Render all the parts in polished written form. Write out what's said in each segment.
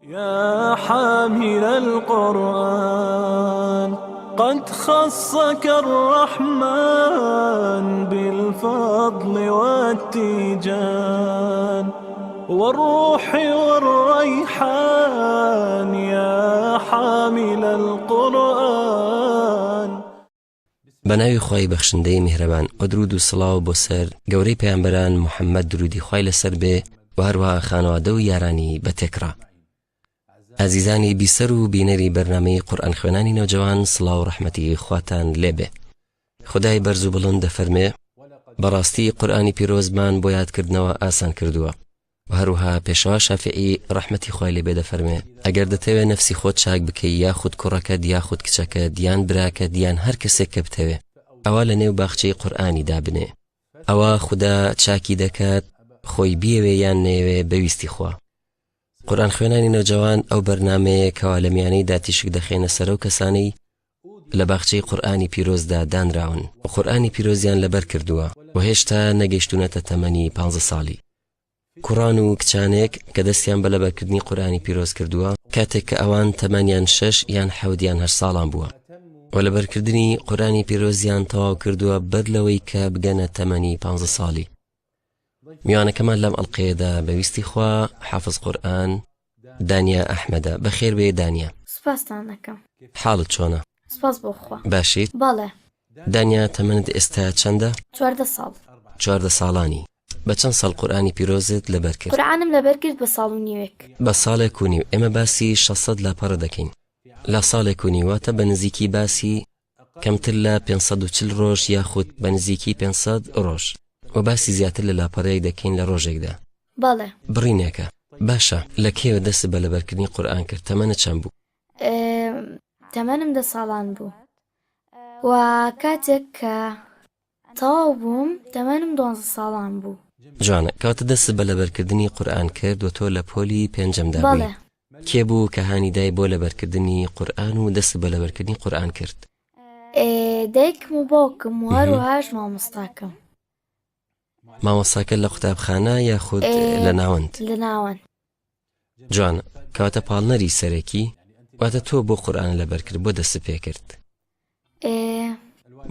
يا حامل القرآن قد خصك الرحمن بالفضل والتيجان والروح والريحان يا حامل القرآن. بەناوی خۆی بەخشندەی میهرەبان و درود و سڵاو بۆ سەر گەورەی پەیامبەران محەممەد درودی خوای لەسەر بێ و هەروەها خانەوادە و یارانی بەتێکرا. ئازیزانی بیسەر و بینەری بەرنامەی قورئان خوێنانی نەوجەوان، سڵاو و ڕەحمەتی خواتان لێبێ. خودای بەرز و بڵند دەفەرمێ بەڕاستی قورئانی پیرۆزمان بۆ یادکردنەوە ئاسان کردووە و هەروەها پێشەوا شافعی ڕەحمەتی خوای لێبێ دەفەرمێ ئەگەر دەتەوێت نەفسی خۆت چاک بکەی یاخود کوڕەکەت یاخود کچەکەت یان براکەت یان هەر کەسێک کە بتەوێ ئەوە لە نێو باخچەی قورئانی دابنێ. ئەوە خوددا چاکی دەکات خۆی بیەوێ یان نەیەوێ بەویستی خوا. قورئان خوێنانی نەوجەوان ئەو بەرنامەیە کەوا لە میانەی داتیشک دەخێنە سەر و کەسانەی لە باخچەی قورئانی پیرۆزدا دانراون و قورئانی پیرۆزیان لەبەر کردووە و هێشتا نەگەیشتونەتە تەمەنی 15 ساڵی. کوڕان و کچانێک کە دەستیان بە لەبەرکردنی قورئانی پیرۆز کردووە کاتێک کە ئەوان تەمەنیان 6 یان 7 یان 8 ساڵان بووە و لەبەرکردنی قورئانی پیرۆزیان تەواو کردووە بەر لەوەی کە بگەنە تەمەنی 15 ساڵی. میوانەکەمان لەم ئەڵقەیەدا بەویستی خوا حافظ قورئان دانیا ئەحمەدە. بەخێر بێ دانیا. سپاستان دەکەم. حاڵت چۆنە؟ سپاس بۆ خوا. باشیت؟ بەڵێ. دانیا تەمەنت ئێستا چەندە؟ 14 ساڵ. 14 ساڵانی. بە چەند ساڵ قورئانی پیرۆزت لەبەر کرد؟ قورئانم لەبەر کرد بە ساڵ و نیوێک. بە ساڵێک و نیو. ئێمە باسی 600 لاپەڕە دەکەین. لە ساڵێک و نیواتە بە نزیکی باسی کەمتر لە 540 ڕۆژ یاخود بە نزیکی 500 ڕۆژ و باسی زیاتر لە لاپەڕەیەک دەکەین لە ڕۆژێکدا. بەڵێ. بڕینێکە. باشە لە کێوە دەست بە لەبەرکردنی قورئان کرد؟ تەمەنە چەند بوو؟ تەمەنم 10 ساڵان بوو و کاتێک کە تەواو بووم تەمەنم 12 ساڵان بوو. جوانە. کەواتە دەست بە لەبەرکردنی قورئان کرد و تۆ لە پۆلی پێنجەمدا بووی. بەڵێ. کێ بوو کە هانیدای بۆ لەبەرکردنی قورئان و دەست بە لەبەرکردنی قورئان کرد؟ دایکم و باوکم و هەروەهاش مامۆستاکەم. مامۆستاکە لە قوتابخانە یاخود لە ناوەند؟ لە ناوەند. جوانە. کەواتە پاڵنەری سەرەکی واتە تۆ بۆ قورئان لەبەر کرد بۆ دەست پێ کرد.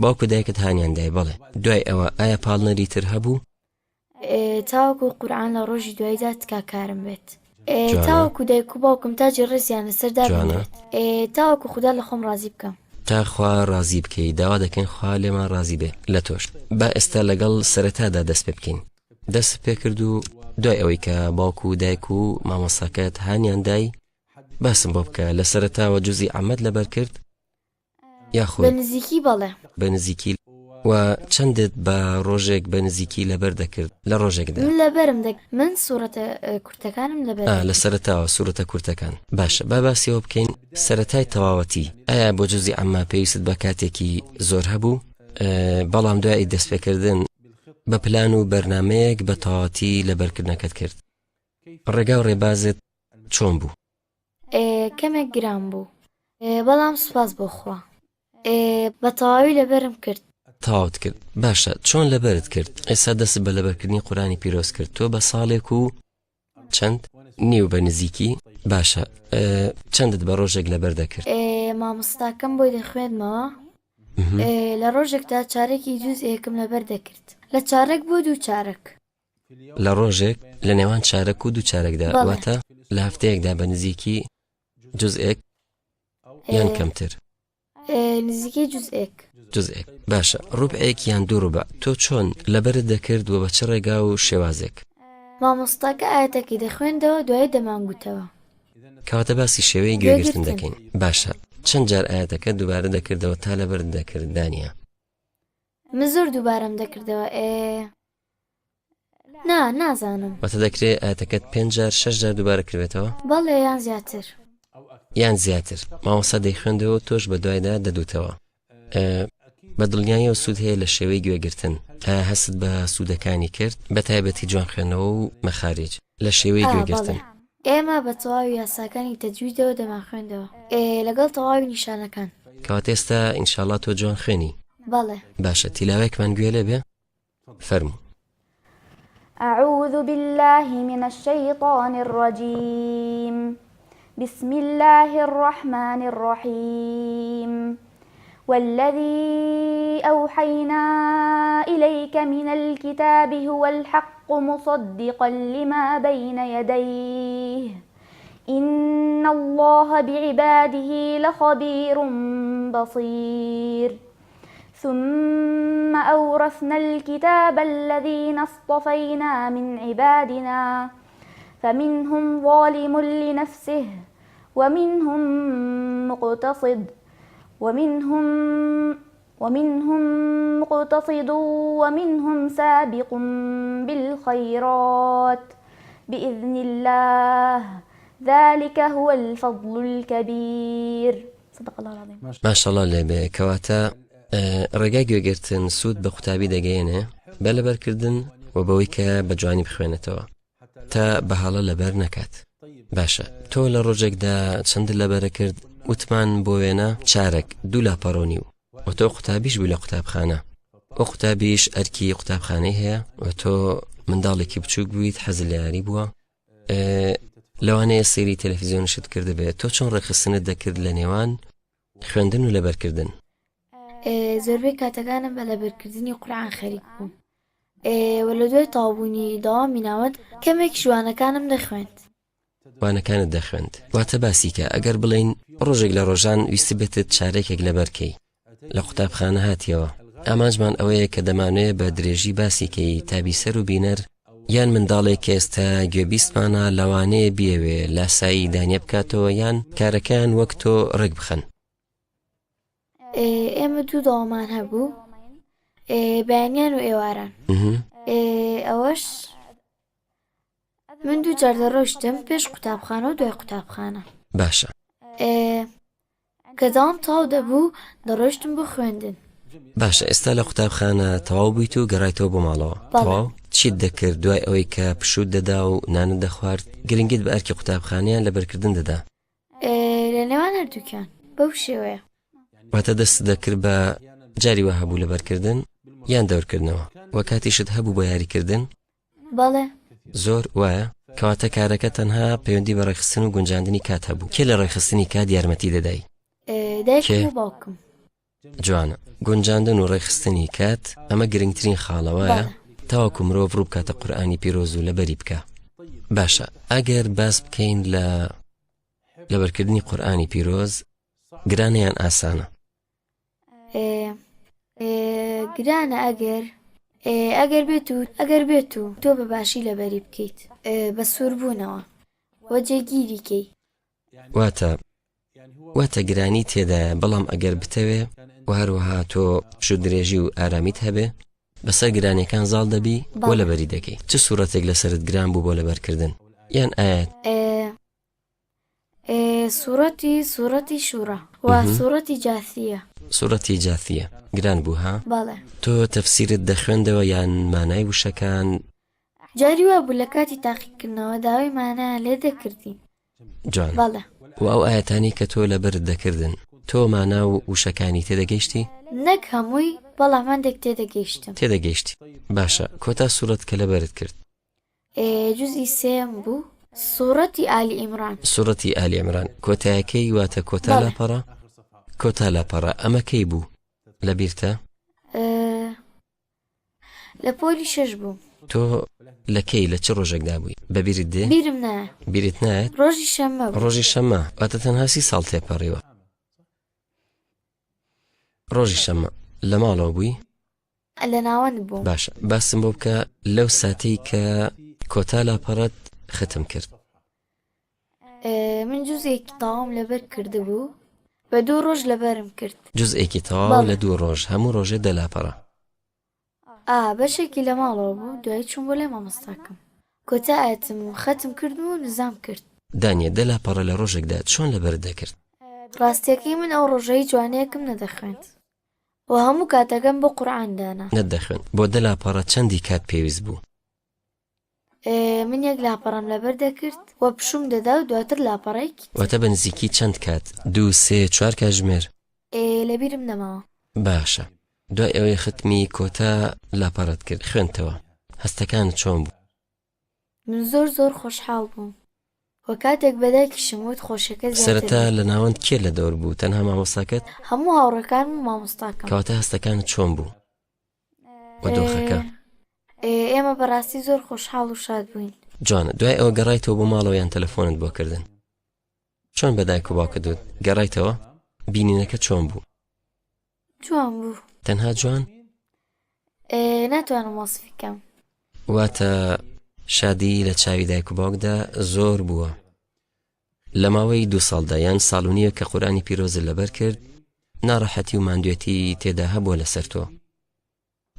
باوکو دایکت هانیان دای. بەڵێ. دوای ئەوە ئایا پاڵنەری تر هەبوو؟ تاوەکو قورئان لە ڕۆژی دوایدا تکاکارم بێت. تاوەکو دایک و باوکم تاجی ڕێزیان لەسەردا بێت. تاوەکو خوددا لە خۆم ڕازی بکەم. تا خوا ڕازی بکەی. داوا دەکەین خوا لێمان ڕازی بێ لە تۆش. با ئێستا لەگەڵ سەرەتادا دەست پێ بکەین. دەست پێ کرد و دوای ئەوەی کە باوکو و دایک و مامۆستاکەت هانیان دای باسم بۆ بکە لە سەرەتاوە جوزی عەمەد لەبەر کرد یاخود بە نزیکی؟ بەڵێ. بە نزیکی. و چەندت بە ڕۆژێک بە نزیکی لەبەر دەکرد لە ڕۆژێکدا؟ من لەبەرم من سوورەتە کورتەکانم لەبەر. لە سەرەتاوە سوورەتە کورتەکان. باشە با باسیەوە بکەین سەرەتای تەواوەتی. ئایا بۆ جوزی عەمە پێویست بە کاتێکی زۆر هەبوو؟ بەڵام دوای دەستپێکردن بە پلان و بەرنامەیەک بە تەواوەتی لەبەرکردنەکەت کرد. ڕێگا و ڕێبازت چۆن بوو؟ کەمێک گران بوو بەڵام سوپاس بۆ خوا بە تەواوی لەبەرم کرد. تەواوت کرد. باشە چۆن لەبەرت کرد؟ ئێستا دەست بە لەبەرکردنی قورئانی پیرۆز کرد. تۆ بە ساڵێک و چەند نیو بە نزیکی. باشە چەندت بە ڕۆژێک لەبەر دەکرد؟ مامۆستاکەم بۆی دەخوێنمەوە لە ڕۆژێکدا چارێکی جوزئێکم لەبەر دەکرد. لە چارەک بۆ 2 چارەک. لە ڕۆژێک لە نێوان چارەک و 2 چارەکدا. واتە لە هەفتەیەکدا بە نزیکی جوزئێک یان کەمتر؟ نزیکی جوزئێک. جوزئێک. باشە ڕوبعێک یان 2 ڕوبع. تۆ چۆن لەبەرت دەکرد و بە چ ڕێگا و شێوازێک؟ مامۆستاکە ئاەتێکی دەخوێندەوە دوای دەمانگوتەوە. کەواتە باسی شێوەی گوێگرتن دەکەین. باشە چەند جار ئاەتەکە دووبارە دەکردەوە تا لەبەر دەکرد دانیا؟ من زۆر دووبارەم دەکردەوە. نازانم. واتە دەکرێت ئاەتەکەت 5 جار 6 جار دووبارە کردێتەوە؟ بەڵێ یان زیاتر. یان زیاتر. مامۆستا دەیخوێندەوە تۆش بە دوایدا دەدوتەوە. بە دڵنیاییەوە سوود هەیە لە شێوەی گوێگرتن. هەست بە سوودەکانی کرد بە تایبەتی جوان خوێندنەوە و مەخارج لە شێوەی گوێگرتن. ئێمە بە تەواوی یاساکانی تەجویدەوە دەمان خوێندەوە لەگەڵ تەواوی نیشانەکان. کەواتە ئێستا ئینشاڵڵا تۆ جوان خوێنی؟ بەڵێ. باشە تیلاوەیەکمان گوێ لێ بێ؟ فەرموو. أعوذ بالله من الشيطان الرجيم بسم الله الرحمن الرحيم والذي أوحينا إليك من الكتاب هو الحق مصدقا لما بين يديه إن الله بعباده لخبير بصير ثم أورثنا الكتاب الذين اصطفينا من عبادنا فمنهم ظالم لنفسه ومنهم مقتصد ومنهم سابق بالخيرات بإذن الله ذلك هو الفضل الكبير صدق الله العظيم. ما شاء الله لێبێ کەواتە ڕێگای گوێگرتن سوود بە قوتابی دەگەێنێ بە لەبەرکردن و بەوەی کە بە جوانی بخوێنێتەوە تا بەهاڵە لەبەر نەکات. باشە تۆ لە ڕۆژێکدا چەند لەبەرە کرد وتمان بۆ وێنە چارەک 2 لاپەڕۆنی و تۆ قوتابیش بوو لە قوتابخانە ئەو قوتابیش ئەرکی قوتابخانەی هەیە و تۆ منداڵێکی بچووک بوویت حەز لە یاری بووە لەوانەیە سەیری تەلەڤیزیۆنشت کردبێت تۆ چۆن ڕێخستنت دەکرد لە نێوان خوێندن و لەبەرکردن؟ زۆربەی کاتەکانم بە لەبەرکردنی قورئان خەریک بووم و لە دوای تاوبوونی داوامی ناوەند کەمێک شوانەکانم دەخوێند. وانەکانت دەخوێند واتە باسیکە ئەگەر بڵین ڕۆژێک لە ڕۆژان ویستی بێتت چارێکێک لەبەرکەی لە قوتابخانە هاتیەوە ئامانجمان ئەوەیە کە دەمانوێت بە درێژی باسیکەی تابیسەر و بینەر یان منداڵێک کە ئێستا گوێبیستمانە لەوانەیە بیەوێ لاسایی دانیە بکاتەوە یان کارەکان وەک تۆ ڕێک بخەن. ئێمە 2 داوامان هەبوو بەیانیان و ئێواران ئەوەش من 2 جار دەڕۆیشتم پێش قوتابخانە و دوای قوتابخانە. باشە کە داوام تاو دەبوو دەڕۆیشتم بۆ خوێندن. باشە ئێستا لە قوتابخانە تەواو بوویت و گەڕایتەوە بۆ ماڵەوە تەواو چیت دەکرد دوای ئەوەی کە پشوت دەدا و نانت دەخوارد گرنگیت بە ئەرکی قوتابخانەیان لەبەرکردن دەدا؟ لە نێوان هەردووکیان بەو شێوەیە. واتە دەست دەکرد بە جاری وە هەبوو لەبەرکردن یان دەورکردنەوە وە کاتیشت هەبوو بۆ یاریکردن؟ بەڵێ زۆر وایە کەواتە کارەکە تەنها پەیوەندی بە ڕێخستن و گونجاندنی کات هەبوو. کێ لە ڕێخستنی کات یارمەتی دەدای؟ دایکم و باوکم. جوانە گونجاندن و ڕێخستنی کات ئەمە گرنگترین خاڵەوەیە تاوەکو مرۆڤ ڕوو بکاتە قورئانی پیرۆز و لەبەری بکە. باشە ئەگەر باس بکەین لە لەبەرکردنی قورئانی پیرۆز گرانەیان ئاسانە؟ گرانە ئەگەر بێت و تۆ بە باشی لەبەری بکەیت بە سووربوونەوە وە جێگیریکەی واتە گرانی تێدایە بەڵام ئەگەر بتەوێ و هەروەها تۆ شو درێژی و ئارامیت هەبێ بەسەر گرانیەکان زاڵ دەبی بۆ لەبەری دەکەی. چ سوورەتێک لەسرت گران بوو بۆ لەبەرکردن یان ئاەت؟ سوورەتی شوورە و سوورەتی جاثیە. سوورەتی جاثیە گران بوو ها؟ بەڵێ. تۆ تەفسیرت دەخوێندەوە یان مانای وشەکان؟ جاری وا بوو لە کاتی تاقیکردنەوە داوای مانایان لێ دەکردین. جوان. بەڵێ. و ئەو ئاەتانی کە تۆ لەبەرت دەکردن تۆ مانا و وشەکانی تێدەگەیشتی؟ نەک هەمووی بەڵام هەندێک تێدەگەیشتی. باشە کۆتا سوورەت کە لەبەرت کرد؟ جوزئی 3 بوو سوورەتی ئالی ئیمران. سوورەتی ئالی ئیمران کۆتایەکەی واتە کۆتا لاپەڕە؟ کۆتا لاپەڕە ئەمە کەی بوو لە بیرتە؟ لە پۆلی 6 بوو. تۆ لە کەی لە چ ڕۆژێکدا بووی بەبیرت دێ؟ بیرت نایەت؟ ڕۆژی شەمە واتە تەنها 30 ساڵ تێپەڕیوە. ڕۆژی شەمە لە ماڵەوە بووی؟ لە ناوەند بوو. باشە باسم بۆ بکە لەو ساتەی کە کۆتا لاپەڕەت ختم کرد. من جوزێکی تاوام لەبەر کرده بوو بە 2 ڕۆژ لەبەرم کرد. جوزئێکی تەواو لە 2 ڕۆژ هەموو ڕۆژێ 10 لاپەڕە. بەشێکی لە ماڵەوە بوو دوای چوون بۆ لای مامۆستاکەم کۆتا ئاەتم و ختم کردم و نزام کرد. دانیە 10 لاپەڕە لە ڕۆژێکدا چۆن لەبەرت دەکرد؟ ڕاستیەکەی من ئەو ڕۆژەی جوانەیەکم نەدەخوێند و هەموو کاتەکەم بۆ قورئان دانا. نەدەخوێن بۆ 10 لاپەڕە چەندی کات پێویست بوو؟ من 1 لاپەڕەم لەبەر دەکرد و پشوم دەدا و دواتر لاپەڕێکی. واتە بە نزیکی چەند کات؟ 2 3 4 کاتژمێر؟ لەبیرم نەماوە. باشە دوای ئەوەی ختمی کۆتا لاپەڕەت کرد خوێنتەوە هەستەکانت چۆن بوو؟ من زۆر خۆشحاڵ بووم وە کاتێک بەدایکی شموت خۆشەکە سەرەتا لە ناوەند کێ لە دەور بوو؟ تەنها مامۆستاکەت؟ هەموو هاوڕەکان و مامۆستاکەم. کەواتە هەستەکانت چۆن بوو؟ وە دۆخەکە؟ ئێمە بەڕاستی زۆر خۆشحاڵ و شاد بووین. جوانە. دوای ئەوە گەڕایتەوە بۆ ماڵەوە یان تەلەفۆنت بۆ کردن؟ چۆن بەدایک و باوکت دوت گەڕایتەوە؟ بینینەکە چۆن بوو؟ جوان بوو. تەنها جوان؟ ناتوانم وەسفی بکەم. واتە شادی لە چاوی دایک و باوکدا زۆر بووە. لە ماوەی 2 ساڵدا یان ساڵ و نیوە کە قورئانی پیرۆزت لەبەر کرد، ناڕەحەتی و ماندوێتی تێدا هەبووە لەسەر تۆ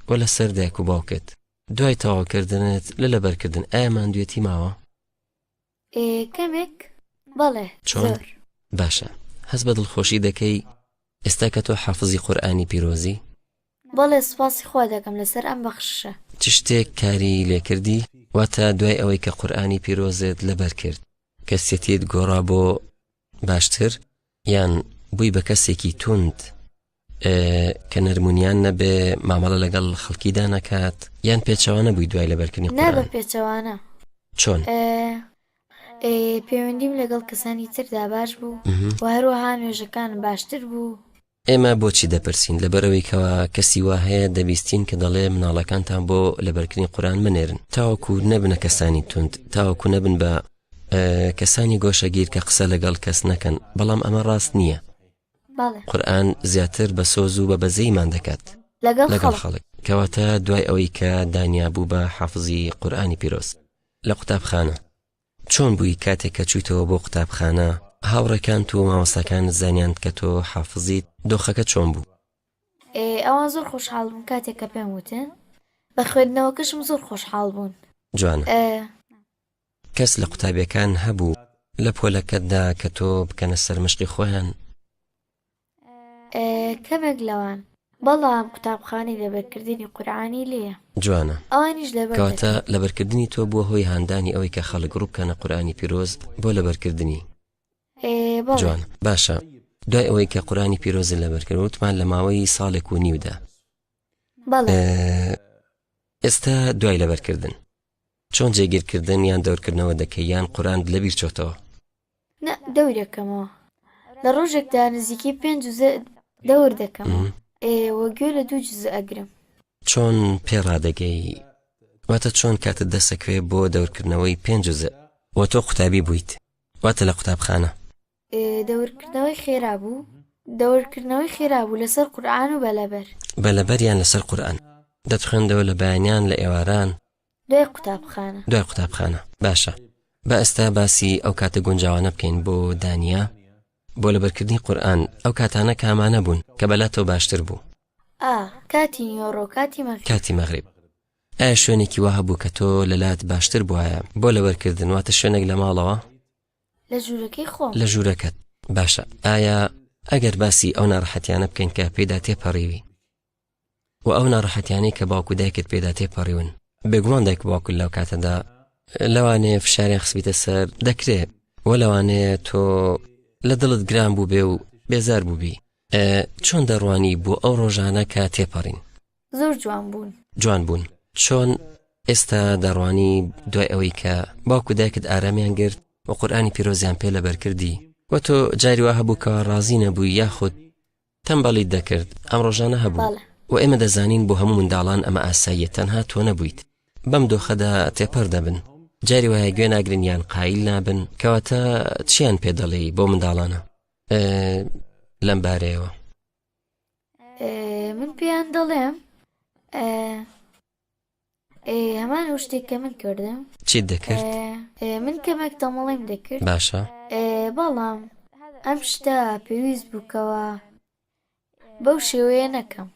و لەسەر دایک و باوکت. دوای تەواوکردنت لە لەبەرکردن ئایا ماندوێتی ماوە؟ کەمێک بەڵێ. چۆن؟ باشە. هەست بە دڵخۆشی دەکەی ئێستا کە تۆ حافزی قورئانی پیرۆزی؟ بەڵێ سوپاسی خوا دەکەم لەسەر ئەم بەخششە. چ شتێک کاری لێکردی؟ واتە دوای ئەوەی کە قورئانی پیرۆزت لەبەر کرد کەسێتیت گۆڕا بۆ باشتر یان بووی بە کەسێکی توند کە نەرمونیان نەبێ مامەڵە لەگەڵ خەڵکیدا نەکات یان پێچەوانە بووی دوای لەبەرکردنی قورئان؟ نابە پێچەوانە. چۆن؟ پەیوەندیم لەگەڵ کەسانی تردا باش بوو و هەروەها نوێژەکانم باشتر بوو. ئێمە بۆچی دەپرسین؟ لەبەرەوەی کەوا کەسی وا هەیە دەبیستین کە دەڵێ مناڵەکانتان بۆ لەبەرکردنی قورئان منێرن تاوەکو نەبنە کەسانی توند، تاوەکو نەبن بە کەسانی گۆشەگیر کە قسە لەگەڵ کەس نەکەن. بەڵام ئەمە ڕاست نییە. قورئان زیاتر بە سۆز و بە بەزەیمان دەکات لەگەڵ خەڵک. کەواتە دوای ئەوەی کە دانیا بوو بە حافزی قورئانی پیرۆز لە قوتابخانە، چۆن بووی کاتێک کە چوویتەوە بۆ قوتابخانە؟ هاوڕێکان و مامۆستاکانت زانیان کە تۆ حافزیت؟ دۆخەکە چۆن بوو؟ ئەوان زۆر خۆشحاڵ بوون کاتێک کە پێم وتن. بە خوێندنەوەکەشم زۆر خۆشحاڵ بوون. جوانە. کەس لە قوتابیەکان هەبوو لە پۆلەکەتدا کە تۆ بکەنە سەر مشقی خۆیان؟ کەمێک لەوان، بەڵام قوتابخانەی لەبەرکردنی قورئانی لێیە. جوانە. ئەوانیش لەبەر کەواتە لەبەرکردنی تۆ بووە هۆی هاندانی ئەوەی کە خەڵک ڕوو بکەنە قورئانی پیرۆز بۆ لەبەرکردنی. جوانە. باشە. دوای ئەوەی کە قورئانی پیرۆز لەبەرکرد وتمان لە ماوەی ساڵێک و نیودا. ئێستا دوای لەبەرکردن چۆن جێگیرکردن یان دەورکردنەوە دەکەی یان قورئان لەبیر چۆتەوە؟ نە، دەورەکەمەوە. لە ڕۆژێکدا نزیکی 5 جوزە دەور دەکەم. وەگوێ لە 2 جوزە ئەگرم. چۆن پێڕادەگەی؟ واتە چۆن کاتت دەسەکوێ بۆ دەورکردنەوەی 5 جوزە وە تۆ قوتابی بوویت؟ واتە لە قوتابخانە دەورکردنەوەی خێرا بوو. دەورکردنەوەی خێرا بوو لەسەر قورئان و بەلەبەر. بەلەبەر یان لەسەر قورئان؟ دەتخوێندەوە لە بەیانیان لە ئێواران؟ دوای قوتابخانە. دوای قوتابخانە. باشە. با ئێستا باسی ئەو کاتە گونجاوانە بکەین بۆ دانیا بۆ لەبەرکردنی قورئان. ئەو کاتانە کامانە بوون کە بەلاتەوە باشتر بوو؟ کاتی نیۆڕۆ، کاتی مەغریب. کاتی مەغریب. ئایا شوێنێکی وا هەبوو کە تۆ لەلات باشتر بووایە بۆ لەبەرکردن؟ واتە شوێنێک لە ماڵەوە؟ لە ژوورەکەی خۆم. لە ژوورەکەت. باشە. ئایا ئەگەر باسی ئەو ناڕەحەتیانە بکەین کە پێدا تێپەڕیوی و ئەو ناڕەحەتیانەی کە باوکو دایکت پێدا تێپەڕیون، بێگومان دایک باوکت لەو کاتەدا لەوانەیە فشاریان خسبیتە سەر دەکرێت و لەوانەیە تۆ لە دڵت گران بوو بێ و بێزار بووبی، چۆن دەڕوانی بۆ ئەو ڕۆژانە کە تێپەڕین؟ زۆر جوان بوون. جوان بوون. چۆن ئێستا دەڕوانی دوای ئەوەی کە باوکو دایکت ئارامیان گرت و قورئانی پیرۆزیان پێ لەبەرکردی و تۆ جاری وا هەبوو کەوا ڕازی نەبووی یاخود تەمبەڵیت دەکرد؟ ئەم ڕۆژانە هەبوو و ئێمە دەزانین بۆ هەموو منداڵان ئەمە ئاساییە، تەنها تۆ نەبوویت. بەم دۆخەدا تێپەر دەبن، جاری وایە گوێ ناگرن یان قایل نابن. کەواتە چیان پێ دەڵێی بۆ منداڵانە لەم بارەیەوە؟ من پێیان دەڵێم هەمان ئەو شتێک کە من کردم. چیت دەکرد؟ من کەمێک تەمەڵیم دەکرد. باشە. بەڵام ئەم شتە پێویست بووکەوە بەو شێوەیە نەکەم.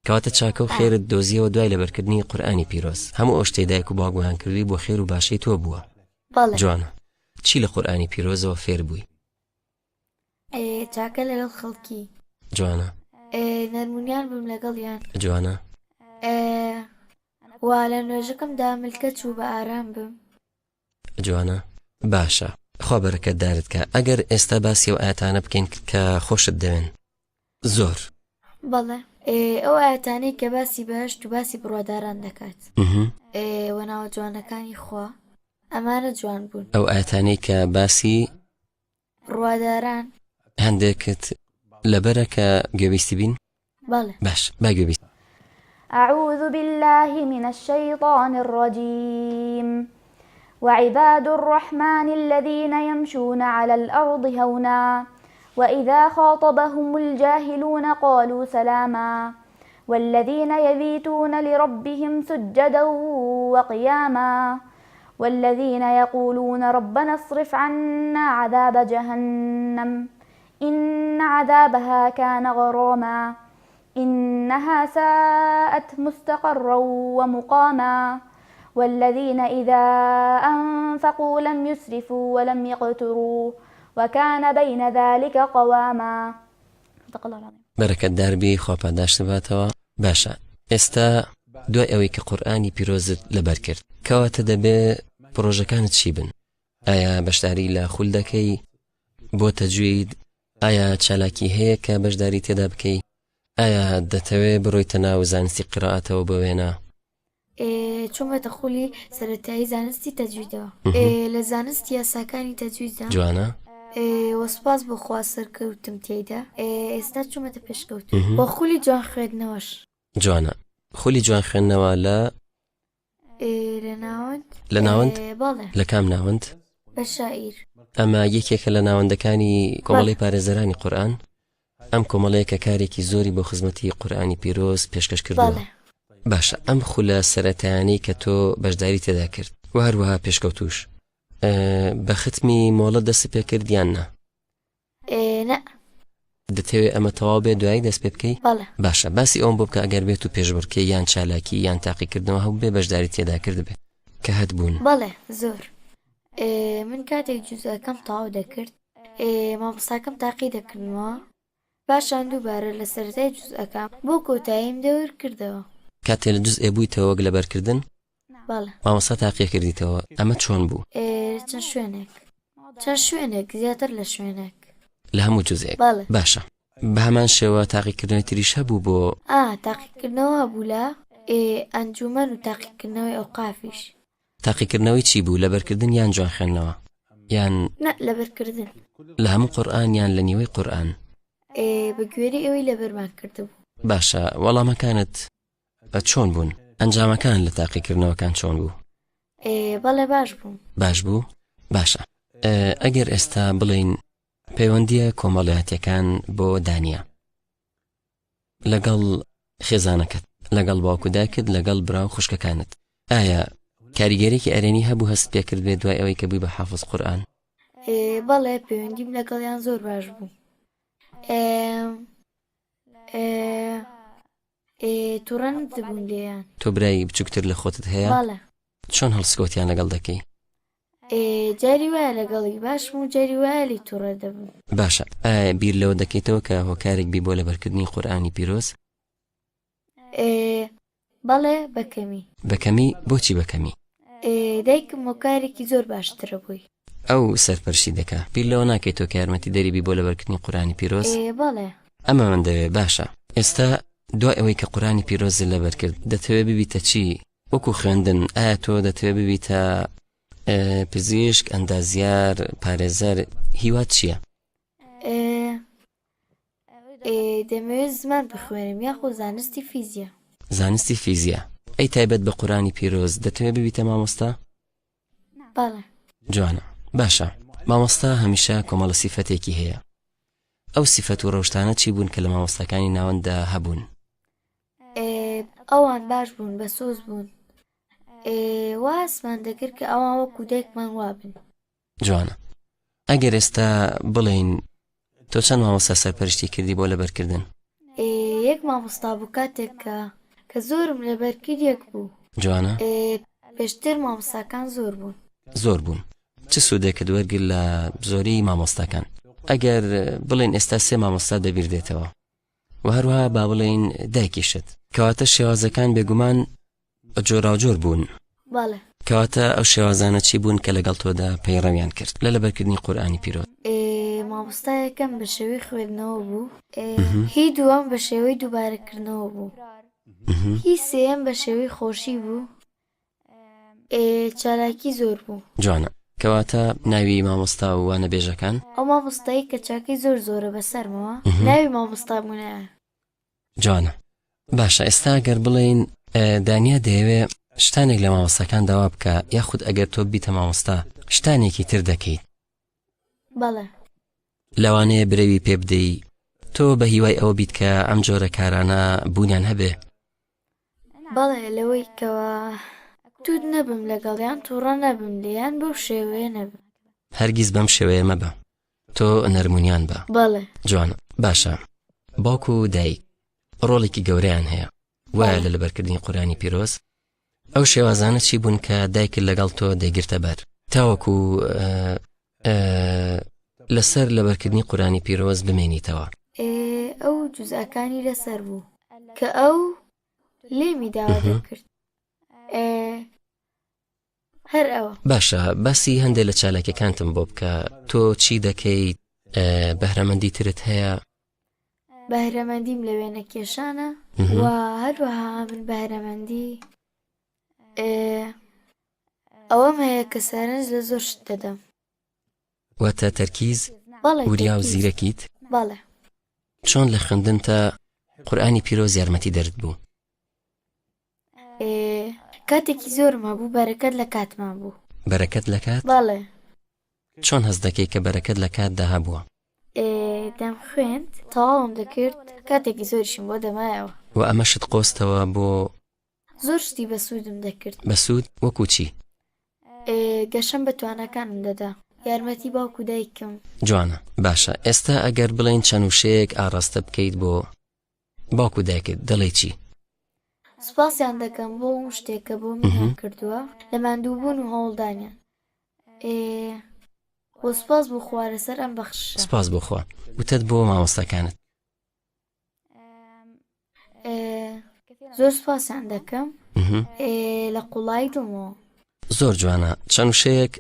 کەواتە چاکە و خێرت دۆزیەوە دوای لەبەرکردنی قورئانی پیرۆز. هەموو ئەو شتەی دایک و باوکیان کردی بۆ خێر و باشەی تۆ بووە. جوانە. چی لە قورئانی پیرۆزەوە فێر بووی؟ چاکە لەگەڵ خەڵکی. جوانە. نەرمونیان بم لەگەڵیان. جوانە. وا لە نوێژەکەمدا ملکەت و بە ئارام بم. جوانە. باشە. خوا بەرەکەت دارت کە. ئەگەر ئێستا باسی ئەو ئاەتانە بکەین کە خۆشت دەوێن. زۆر. بەڵێ. ئەو ئاەتانەی کە باسی بەهەشت و باسی بڕواداران دەکات. وە ناوە جوانەکانی خوا ئەمانە جوان بوون. ئەو ئاەتانەی کە باسی ڕواداران هەندێکت لەبەرە کە گوێویستی بین؟ بەڵێ. باش با گوێویست. أعوذ بالله من الشيطان الرجيم وعباد الرحمن الذين يمشون على الأرض هونا وإذا خاطبهم الجاهلون قالوا سلاما والذين يبيتون لربهم سجدا وقياما والذين يقولون ربنا اصرف عنا عذاب جهنم إن عذابها كان غراما إنها ساءت مستقرا ومقاما والذين إذا أنفقوا لم يسرفوا ولم يقتروا وكان بين ذلك قواما. صدق الله العظيم. بەرەکەت داربی خۆپاداشت باتەوە. باشە ئێستا دوای ئەوەی کە قورئانی پیرۆزت لەبەر کرد کەواتە دەبێ پرۆژەکانت چی بن؟ ئایا بەشداری لە خول دەکەی بۆ تەجوید؟ ئایا چالاکی هەیە کە بەشداری تێدا بکەی؟ ئایا دەتەوێت بڕۆیتە ناو زانستی قیرائەتەوە بە وێنە؟ چۆمەتە خولی سەرەتایی زانستی تەجویدەوە لە زانستی یاساکانی تەجویددا. جوانە؟ وەسپاس بۆ خوا سەرکەوتم تێیدا. ئێستا چۆمەتە پێشکەوت بۆ خولی جوان خوێندنەوەش. جوانە. خولی جوان خوێندنەوە لە ناوەند؟ بەڵێ. لە کام ناوەند؟ بە شاعیر. ئەمە یەکێکە لە ناوەندەکانی کۆمەڵی پارێزەرانی قورئان؟ ئەم کۆمەڵەیە کە کارێکی زۆری بۆ خزمەتی قورئانی پیرۆز پێشکەش کردووە. باشە ئەم خولە سەرەتایانەی کە تۆ بەشداری تێدا کرد و هەروەها پێشکەوتوش بە ختمی مۆڵە دەست پێ کردیان نا؟ نە. دەتەوێت ئەمە تەواو بێ دوایی دەست پێ بکەی؟ بەڵێ. باشە باسی ئەوم بۆ بکە ئەگەر بێت و پێشبڕکێ یان چالاکی یان تاقیکردنەوە هەوو بێ بەشداری تێدا کرد بێ کە هەت بوون. بەڵێ زۆر. من کاتێک جوزەکەم تەواو دەکرد مامۆستاکەم تاقی دەکردنەوە پاشان دووبارە لە سەرەتای جوزەکەم بۆ کۆتاییم دەور کردەوە. کاتێ لە جوز ئێبوویتەوە لەبەرکردن؟ بەڵێ. مامۆستا تاقیە کردیتەوە ئەمە چۆن بوو؟ چەند شوێنێک زیاتر لە شوێنێک لە هەموو جوزێک؟ باشە بە هەمان شێوە تاقیکردنەوەی تریش هەبوو بۆ تاقیکردنەوە بوو لە ئەنجومەن و تاقیکردنەوەی ئەو قافیش. تاقیکردنەوەی چی بوو؟ لەبەرکردن یان جوان خوێندنەوە یان لەبەرکردن؟ لە هەموو قورئان یان لە نیوەی قورئان؟ بە گوێرەی ئەوەی لەبەرمان کردبوو. باشە وەڵامەکانت چۆن بوون؟ ئەنجامەکان لە تاقیکردنەوەکان چۆن بوو؟ بەڵێ باش بوو. باش بوو؟ باشە ئەگەر ئێستا بڵین پەیوەندیە کۆمەڵایەتیەکان بۆ دانیا لەگەڵ خێزانەکەت لەگەڵ باوکو دایکت لەگەڵ براو خوشکەکانت ئایا کاریگەرێکی ئەرێنی هەبوو هەست پێ کرد بێت دوای ئەوەی کە بووی بە حافظ قورئان؟ بەڵێ پەیوەندیم لەگەڵیان زۆر باش بوو. تووڕەنت بوون لێیان. تۆ برای بچووکتر لە خۆتت هەیە؟ بەڵێ. چۆن هەڵسکۆتیان لەگەڵ دەکەی؟ جاری وایە لەگەڵی باشم و جاری وایە لی تووڕە دەبوو. باشە ئایا بیر لەوە دەکەیتەوە کە هۆکارێک بی بۆ لەبەرکردنی قورئانی پیرۆز؟ بەڵێ بەکەمی. بەکەمی؟ بۆچی بەکەمی؟ دایکم هۆکارێکی زۆر باشترە بووی. ئەو سەرپەرشی دەکا بیر لەوە ناکەیتەوە کە یارمەتی دەریبی بۆ لەبەرکردنی قورئانی پیرۆز؟ بەڵێ. ئەمە من دەوێت. باشە ئێستا دوای ئەوەی کە قورئانی پیرۆز لەبەر کرد دەتەوێت ببیتە چی؟ وەکو خوێندن ئایا تۆ دەتەوێت ببیتە پزیشک، ئەندازیار، پارێزەر، هیوات چییە؟ دەمەوێت زمان بخوێنم یاخۆ زانستی فیزیە. زانستی فیزیە. ئەی تایبەت بە قورئانی پیرۆز دەتەوێت ببیتە مامۆستا؟ بەڵێ. جوانە. باشە مامۆستا هەمیشە کۆمەڵە سیفەتێکی هەیە. ئەو سیفەت و ڕەوشتانە چی بوون کە لە مامۆستاکانی ناوەندا هەبوون؟ ئەوان باش بوون بە سۆز بوون. واسمان دەکرد کە ئەوان وەکو دایکمان وابن. جوانە. ئەگەر ئێستا بڵێین تۆ چەند مامۆستا سەرپەرشتی کردی بۆ لەبەرکردن؟ یەک مامۆستا بوو کاتێک کە زۆرم لەبەرکرد یەک بوو. جوانە. پێشتر مامۆستاکان زۆر بوون. زۆر بوون. چ سوودێکت وەرگر لە زۆری مامۆستاکان؟ ئەگەر بڵێن ئێستا سێ مامۆستا دەبیر دێتەوە و هەروەها با بڵێن دایکیشت کەواتە شێوازەکان بێگومان جۆراوجۆر بوون. بەڵێ. کەواتە ئەو شێوازانە چی بوون کە لەگەڵ تۆدا پەیڕەویان کرد لە لەبەرکردنی قورئانی پیرۆز؟ مامۆستا یەکەم بە شێوەی خوێندنەوە بوو. هی دووەم بە شێوەی دووبارەکردنەوە بوو. هی سێیەم بە شێوەی خۆشی بوو. چالاکی زۆر بوو. جوانە کەواتە ناوی مامۆستا و وانە بێژەکان ئەو مامۆستایی کە چاکەی زۆر زۆرە بەسەرمەوە ناوی مامۆستا بوونایە. جوانە باشە ئێستا گەر بڵێین دانیا دەیەوێ شتانێک لە مامۆستاکان داوا بکە یاخود ئەگەر تۆ بیتە مامۆستا شتانێکی تر دەکەیت بەڵێ لەوانەیە برەوی پێ بدەی تۆ بە هیوای ئەوە بیت کە ئەم جۆرە کارانە بوونیان هەبێ. بەڵێ لەوەی کەوە توود نەبم لەگەڵیان تووڕە نەبم لیان بەو شێوەیە نەبم. هەرگیز بەم شێوەیە مەبە تۆ نەرمونیان بە. بەڵێ جوانە باشە باوکو و دایک ڕۆڵێکی گەورەیان هەیە وایە لە لەبەرکردنی قورئانی پیرۆز ئەو شێوازانە چی بوون کە دایکت لەگەڵ تۆ دەیگرتە بەر تاوەکو لەسەر لەبەرکردنی قورئانی پیرۆز بمێنیتەوە. ئەو جوزئەکانی لەسەر بوو کە ئەو لێمی داوا دەکرد. هەر ئەوە باشە باسی هەندێک لە چالاکیەکانتم بۆ بکە تۆ چی دەکەیت بەهرەمەندی ترت هەیە؟ بەهرەمەندیم لە وێنە کێشانە و هەروەها من بەهرەمەندی ئەوەم هەیە کە سەرنج لە زۆر شت دەدەم. واتە تەرکیز بەڵێ وریا و تەرکیز. زیرەکیت بەڵێ چۆن لە خوێندن تا قورئانی پیرۆز یارمەتی دەرت بوو؟ کاتێکی زۆرم هەبوو بەرەکەت لە کاتمان بوو. بەرەکەت لە کات؟ بەڵێ چۆن هەست دەکەی کە بەرەکەت لە کاتدا هەبووە؟ دەم خوێند تەواوم دەکرد کاتێکی زۆریشم بۆ دەمایەوە و ئەمەشت قۆستەوە بۆ زۆر شتی بەسوودم دەکرد. بەسوود وەکو چی؟ گەشەم بە توانەکانم دەدا یارمەتی باوکو دایکم. جوانە باشە ئێستا ئەگەر بڵێن چەند وشەیەک ئاڕاستە بکەیت بۆ باوکو دایکت دەڵێ چی؟ سوپاسیان دەکەم بۆ ئەو شتێکە بۆ منیان کردووە لە ماندووبوون و هەوڵدانیان. بۆ سوپاس بۆ خوارە سەر ئەم بەخشە. سپاس بۆ خوا وتت بۆ مامۆستاکانت. زۆر سوپاسیان دەکەم لە قوڵایی دڵمەوە. زۆر جوانە چەند وشەیەک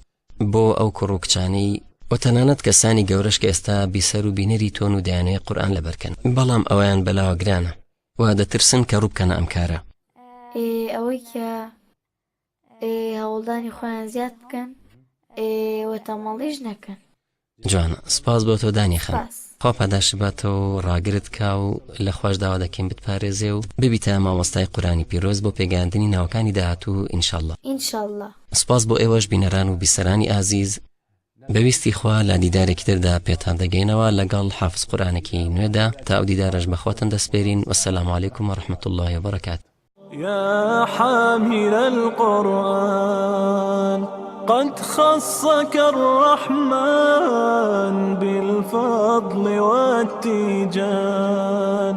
بۆ ئەو کوڕ و کچانەی و تەنانەت کەسانی گەورەش کە ئێستا بیسەر و بینەری تۆن و دەیانەوێت قورئان لەبەرکەن بەڵام ئەویان بەلاوە گرانە و دەترسن کە ڕووبکەنە ئەم کارە. ئەوەی کە هەوڵدانی خۆیان زیاد بکەن وە تەمەڵیش نەکەن. جوانە سپاس بۆ تۆ دانی خەم سپاس. خوا پاداشی باتەوە ڕاگرت کا و لە خوۆش داوا دەکەین بتپارێزێ و ببیتە مامۆستای قورئانی پیرۆز بۆ پێگەیاندنی ناوەکانی داهاتوو ئینشاءالله. ئینشاءالله. سپاس بۆ ئێوەش بینەران و بیسەرانی ئازیز بەویستی خوا لە دیدارێکی تردا پێتان دەگەینەوە لەگەڵ حافظ قورئانێکی نوێدا تا ئەو دیدارەش بەخۆتان دەسپێرین وەسەلام عەلەیکوم وەڕەحمەتوڵڵاهی وبەرەکاتوه. يا حامل القرآن قد خصك الرحمن بالفضل والتيجان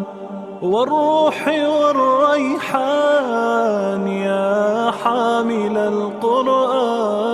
والروح والريحان يا حامل القرآن